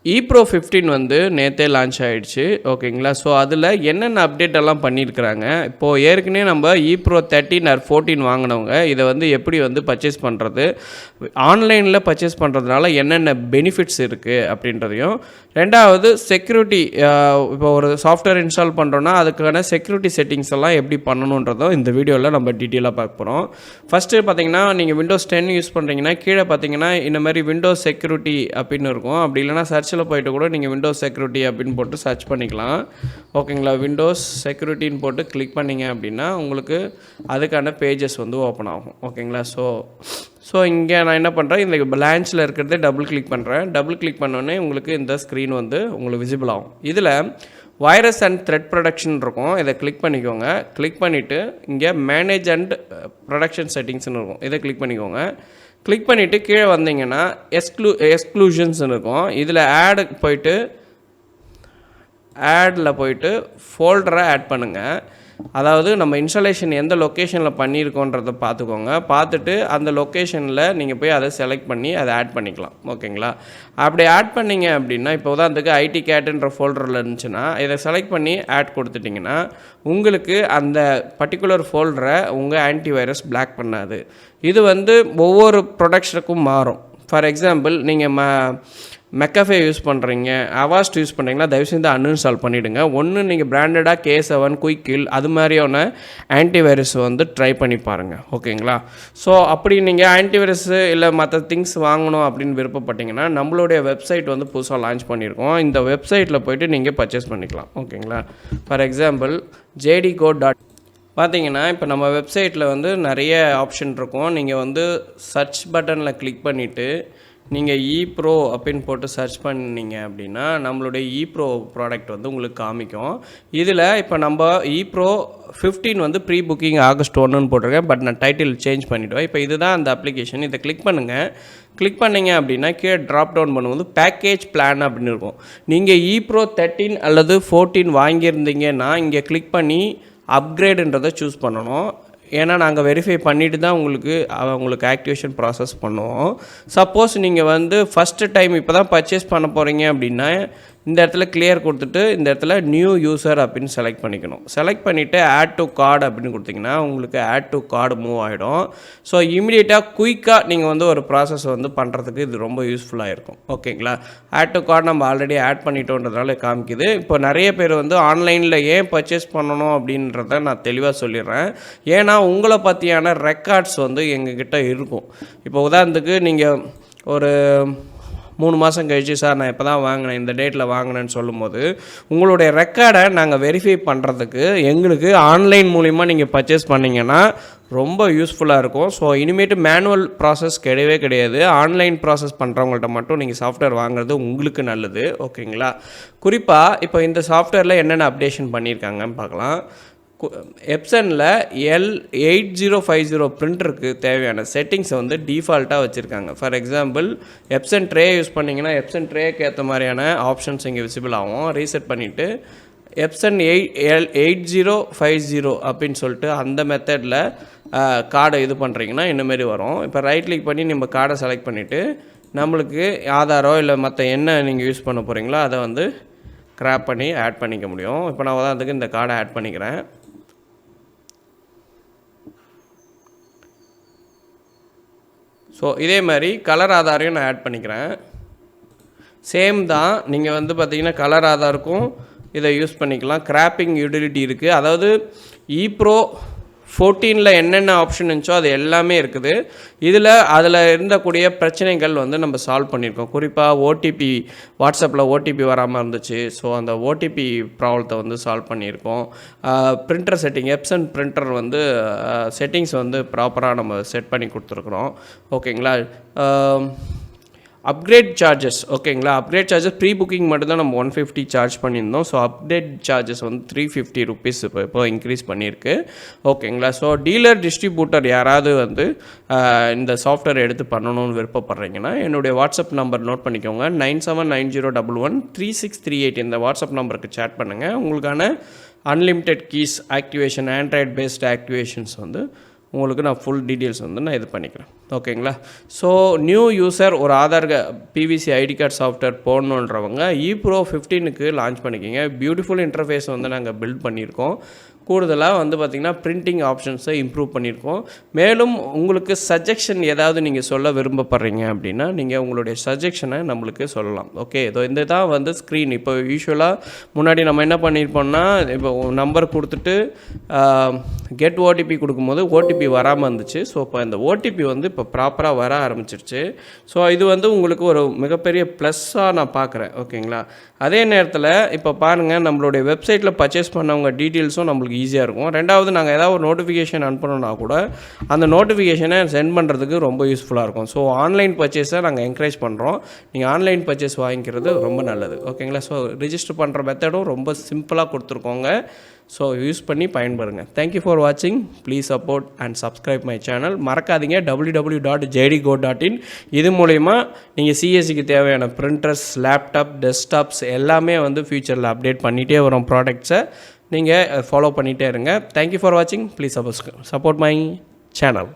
ePro 15 வந்து நேற்றே launch ஆகிடுச்சு ஓகேங்களா. ஸோ அதில் என்னென்ன அப்டேட் எல்லாம் பண்ணியிருக்கிறாங்க. இப்போது ஏற்கனவே நம்ம ePro 13 ஆர் 14 வாங்கினவங்க இதை வந்து எப்படி வந்து பர்ச்சேஸ் பண்ணுறது, ஆன்லைனில் பர்ச்சேஸ் பண்ணுறதுனால என்னென்ன பெனிஃபிட்ஸ் இருக்குது அப்படின்றதையும், ரெண்டாவது செக்யூரிட்டி, இப்போ ஒரு சாஃப்ட்வேர் இன்ஸ்டால் பண்ணுறோன்னா அதுக்கான செக்யூரிட்டி செட்டிங்ஸ் எல்லாம் எப்படி பண்ணணுன்றதும் இந்த வீடியோவில் நம்ம டீட்டெயிலாக பார்க்க போகிறோம். ஃபஸ்ட்டு பார்த்தீங்கன்னா நீங்கள் Windows 10 யூஸ் பண்ணுறீங்கன்னா கீழே பார்த்தீங்கன்னா இந்த மாதிரி விண்டோஸ் செக்யூரிட்டி அப்படின்னு இருக்கும். அப்படி இல்லைனா சர்ச்சில் போய்ட்டு கூட நீங்கள் விண்டோஸ் செக்யூரிட்டி அப்படின்னு போட்டு சர்ச் பண்ணிக்கலாம் ஓகேங்களா. விண்டோஸ் செக்யூரிட்டின்னு போட்டு கிளிக் பண்ணிங்க அப்படின்னா உங்களுக்கு அதுக்கான பேஜஸ் வந்து ஓப்பன் ஆகும் ஓகேங்களா. ஸோ இங்கே நான் என்ன பண்ணுறேன், இந்த லான்ச்சில் இருக்கிறதே டபுள் கிளிக் பண்ணுறேன். டபுள் கிளிக் பண்ணோன்னே உங்களுக்கு இந்த ஸ்க்ரீன் வந்து உங்களுக்கு விசிபிள் ஆகும். இதில் வைரஸ் அண்ட் த்ரெட் ப்ரொடக்ஷன் இருக்கும். இதை கிளிக் பண்ணிக்கோங்க. கிளிக் பண்ணிவிட்டு இங்கே மேனேஜ் அண்ட் ப்ரொடக்ஷன் செட்டிங்ஸ்னு இருக்கும். இதை கிளிக் பண்ணிக்கோங்க. கிளிக் பண்ணிவிட்டு கீழே வந்தீங்கன்னா எக்ஸ்க்ளூஷன்ஸ்னு இருக்கும். இதில் ஆடில் போயிட்டு ஃபோல்டரை ஆட் பண்ணுங்கள். அதாவது நம்ம இன்ஸ்டாலேஷன் எந்த லொக்கேஷனில் பண்ணியிருக்கோன்றதை பார்த்துக்கோங்க. பார்த்துட்டு அந்த லொக்கேஷனில் நீங்கள் போய் அதை செலக்ட் பண்ணி அதை ஆட் பண்ணிக்கலாம் ஓகேங்களா. அப்படி ஆட் பண்ணிங்க அப்படின்னா இப்போ உதாரணத்துக்கு ஐடி கேட்டுன்ற ஃபோல்டரில் இருந்துச்சுன்னா இதை செலக்ட் பண்ணி ஆட் கொடுத்துட்டிங்கன்னா உங்களுக்கு அந்த பர்டிகுலர் ஃபோல்டரை உங்கள் ஆன்டிவைரஸ் பிளாக் பண்ணாது. இது வந்து ஒவ்வொரு ப்ரொடக்ஷனுக்கும் மாறும். ஃபார் எக்ஸாம்பிள் நீங்கள் மெக்கஃபே யூஸ் பண்ணுறீங்க, அவாஸ்ட் யூஸ் பண்ணுறீங்களா, தயவுசெய்து அன்இன்ஸ்டால் பண்ணிவிடுங்க. ஒன்று நீங்கள் பிராண்டடாக K7 குயிக்கில் அது மாதிரியான ஆன்டிவைரஸ் வந்து ட்ரை பண்ணி பாருங்கள் ஓகேங்களா. ஸோ அப்படி நீங்கள் ஆன்டிவைரஸு இல்லை மற்ற திங்ஸ் வாங்கணும் அப்படின்னு விருப்பப்பட்டீங்கன்னா நம்மளுடைய வெப்சைட் வந்து புதுசாக லான்ச் பண்ணியிருக்கோம். இந்த வெப்சைட்டில் போய்ட்டு நீங்கள் பர்ச்சேஸ் பண்ணிக்கலாம் ஓகேங்களா. For example jdcode. பார்த்தீங்கன்னா இப்போ நம்ம வெப்சைட்டில் வந்து நிறைய ஆப்ஷன் இருக்கும். நீங்கள் வந்து சர்ச் பட்டனில் கிளிக் பண்ணிவிட்டு நீங்கள் ePro அப்படின்னு போட்டு சர்ச் பண்ணிங்க அப்படின்னா நம்மளுடைய ePro ப்ராடக்ட் வந்து உங்களுக்கு காமிக்கும். இதில் இப்போ நம்ம ePro 15 வந்து ப்ரீ புக்கிங் ஆகஸ்ட் 1ன்னு போட்டிருக்கேன். பட் நான் டைட்டில் சேஞ்ச் பண்ணிவிடுவேன். இப்போ இதுதான் அந்த அப்ளிகேஷன். இதை கிளிக் பண்ணுங்கள். கிளிக் பண்ணிங்க அப்படின்னா கீழே ட்ராப் டவுன் பண்ணும்போது பேக்கேஜ் பிளான் அப்படின்னு இருக்கும். நீங்கள் ePro 13 அல்லது 14 வாங்கியிருந்தீங்கன்னா இங்கே கிளிக் பண்ணி அப்கிரேடுன்றதை சூஸ் பண்ணணும். ஏன்னா நாங்கள் வெரிஃபை பண்ணிவிட்டு தான் உங்களுக்கு ஆக்டிவேஷன் ப்ராசஸ் பண்ணுவோம். சப்போஸ் நீங்கள் வந்து ஃபஸ்ட்டு டைம் இப்போ தான் பர்ச்சேஸ் பண்ண போகிறீங்க அப்படின்னா இந்த இடத்துல கிளியர் கொடுத்துட்டு இந்த இடத்துல நியூ யூசர் அப்படின்னு செலக்ட் பண்ணிக்கணும். செலக்ட் பண்ணிவிட்டு ஆட் டு கார்டு அப்படின்னு கொடுத்திங்கன்னா உங்களுக்கு ஆட் டு கார்டு மூவ் ஆகிடும். ஸோ இமீடியட்டாக குயிக்காக நீங்கள் வந்து ஒரு ப்ராசஸ் வந்து பண்ணுறதுக்கு இது ரொம்ப யூஸ்ஃபுல்லாக இருக்கும் ஓகேங்களா. ஆட் டு கார்டு நம்ம ஆல்ரெடி ஆட் பண்ணிட்டோன்றதுனால காமிக்குது. இப்போ நிறைய பேர் வந்து ஆன்லைனில் ஏன் பர்ச்சேஸ் பண்ணணும் அப்படின்றத நான் தெளிவாக சொல்லிடுறேன். ஏன்னா உங்களை பற்றியான ரெக்கார்ட்ஸ் வந்து எங்ககிட்ட இருக்கும். இப்போ உதாரணத்துக்கு நீங்கள் ஒரு 3 மாதம் கழிச்சு சார் நான் இப்போ தான் வாங்கினேன், இந்த டேட்டில் வாங்கினேன்னு சொல்லும்போது உங்களுடைய ரெக்கார்டை நாங்கள் வெரிஃபை பண்ணுறதுக்கு எங்களுக்கு ஆன்லைன் மூலிமா நீங்கள் பர்ச்சேஸ் பண்ணிங்கன்னா ரொம்ப யூஸ்ஃபுல்லாக இருக்கும். ஸோ இனிமேட்டு மேனுவல் ப்ராசஸ் கிடையாது. ஆன்லைன் ப்ராசஸ் பண்ணுறவங்கள்ட்ட மட்டும் நீங்கள் சாஃப்ட்வேர் வாங்குறது உங்களுக்கு நல்லது ஓகேங்களா. குறிப்பாக இப்போ இந்த சாஃப்ட்வேரில் என்னென்ன அப்டேஷன் பண்ணியிருக்காங்கன்னு பார்க்கலாம். எப்சனில் L8050 பிரிண்டருக்கு தேவையான செட்டிங்ஸை வந்து டிஃபால்ட்டாக வச்சுருக்காங்க. For example Epson tray use பண்ணிங்கன்னா எப்சன் ட்ரேக்கு ஏற்ற மாதிரியான ஆப்ஷன்ஸ் இங்கே விசிபிள் ஆகும். ரீசெட் பண்ணிவிட்டு எப்சன் 8050 அப்படின்னு சொல்லிட்டு அந்த மெத்தடில் கார்டை இது பண்ணுறீங்கன்னா இந்தமாரி வரும். இப்போ ரைட் கிளிக் பண்ணி நம்ம கார்டை செலக்ட் பண்ணிவிட்டு நம்மளுக்கு ஆதாரோ இல்லை மற்ற என்ன நீங்கள் யூஸ் பண்ண போகிறீங்களோ அதை வந்து கிராப் பண்ணி ஆட் பண்ணிக்க முடியும். இப்போ நான் உதாரணத்துக்கு இந்த கார்டை ஆட் பண்ணிக்கிறேன். ஸோ இதே மாதிரி கலர் ஆதாரையும் நான் ஆட் பண்ணிக்கிறேன். சேம் தான். நீங்கள் வந்து பார்த்தீங்கன்னா கலர் ஆதாருக்கும் இதை யூஸ் பண்ணிக்கலாம். கிராப்பிங் யூட்டிலிட்டி இருக்குது. அதாவது ePro 14ல் என்னென்ன ஆப்ஷன் இருந்துச்சோ அது எல்லாமே இருக்குது. அதில் இருந்தக்கூடிய பிரச்சனைகள் வந்து நம்ம சால்வ் பண்ணியிருக்கோம். குறிப்பாக ஓடிபி, வாட்ஸ்அப்பில் ஓடிபி வராமல் இருந்துச்சு. ஸோ அந்த ஓடிபி ப்ராப்ளத்தை வந்து சால்வ் பண்ணியிருக்கோம். பிரிண்டர் செட்டிங், எப்சன் பிரிண்டர் வந்து செட்டிங்ஸ் வந்து ப்ராப்பராக நம்ம செட் பண்ணி கொடுத்துருக்குறோம் ஓகேங்களா. அப்கிரேட் சார்ஜஸ் ஓகேங்களா. அப்கிரேட் சார்ஜஸ் ப்ரீ புக்கிங் மட்டும்தான் நம்ம 150 சார்ஜ் பண்ணியிருந்தோம். ஸோ அப்டேட் சார்ஜஸ் வந்து 350 ருபீஸ் இப்போ இன்க்ரீஸ் பண்ணியிருக்கு ஓகேங்களா. ஸோ டீலர் டிஸ்ட்ரிபியூட்டர் யாராவது வந்து இந்த சாஃப்ட்வேர் எடுத்து பண்ணணும்னு விருப்பப்படுறீங்கன்னா என்னுடைய வாட்ஸ்அப் நம்பர் நோட் பண்ணிக்கோங்க. 9790113638 இந்த வாட்ஸ்அப் நம்பருக்கு சேட் பண்ணுங்கள். உங்களுக்கான unlimited keys activation, Android based activations வந்து உங்களுக்கு நான் ஃபுல் டீட்டெயில்ஸ் வந்து நான் இது பண்ணிக்கிறேன். ஓகேங்களா? ஸோ நியூ யூசர் ஒரு Aadhaar PVC ID card software போடணுன்றவங்க ePro 15க்கு லான்ச் பண்ணிக்கிங்க. பியூட்டிஃபுல் இன்டர்ஃபேஸ் வந்து நாங்கள் பில்ட் பண்ணியிருக்கோம். கூடுதலாக வந்து பார்த்திங்கன்னா பிரிண்டிங் ஆப்ஷன்ஸை இம்ப்ரூவ் பண்ணியிருக்கோம். மேலும் உங்களுக்கு சஜெக்ஷன் ஏதாவது நீங்கள் சொல்ல விரும்பப்படுறீங்க அப்படின்னா நீங்கள் உங்களுடைய சஜெக்ஷனை நம்மளுக்கு சொல்லலாம். ஓகே, இந்த தான் வந்து ஸ்க்ரீன். இப்போ யூஸ்வலாக முன்னாடி நம்ம என்ன பண்ணியிருப்போம்னா, இப்போ நம்பர் கொடுத்துட்டு கெட் ஓடிபி கொடுக்கும்போது ஓடிபி வராமல் இருந்துச்சு. ஸோ இப்போ இந்த ஓடிபி வந்து இப்போ ப்ராப்பராக வர ஆரம்பிச்சிருச்சு. ஸோ இது வந்து உங்களுக்கு ஒரு மிகப்பெரிய ப்ளஸ்ஸாக நான் பார்க்குறேன். ஓகேங்களா? அதே நேரத்தில் இப்போ பாருங்கள், நம்மளுடைய வெப்சைட்டில் பர்ச்சேஸ் பண்ணவங்க டீட்டெயில்ஸும் நம்மளுக்கு ஈஸியாக இருக்கும். ரெண்டாவது, நாங்கள் ஏதாவது ஒரு நோட்டிஃபிகேஷன் அனுப்பணும்னா கூட அந்த நோட்டிஃபிகேஷனை சென்ட் பண்ணுறதுக்கு ரொம்ப யூஸ்ஃபுல்லாக இருக்கும். ஸோ ஆன்லைன் பர்ச்சேஸை நாங்கள் என்கரேஜ் பண்ணுறோம். நீங்கள் ஆன்லைன் பர்ச்சேஸ் வாங்கிக்கிறது ரொம்ப நல்லது. ஓகேங்களா? ஸோ ரிஜிஸ்டர் பண்ணுற மெத்தடும் ரொம்ப சிம்பிளாக கொடுத்துருக்கோங்க. ஸோ யூஸ் பண்ணி பயன்படுங்க. தேங்க்யூ ஃபார் வாட்சிங். Please support and subscribe my channel. மறக்காதீங்க www.jdgo.in. இது மூலயமா நீங்கள் சிஎஸ்சிக்கு தேவையான பிரிண்டர்ஸ், லேப்டாப், டெஸ்க்டாப்ஸ் எல்லாமே வந்து ஃபியூச்சரில் அப்டேட் பண்ணிகிட்டே வரும் ப்ராடக்ட்ஸை நீங்கள் ஃபாலோ பண்ணிகிட்டே இருங்க. தேங்க்யூ ஃபார் வாட்சிங். Please support my channel.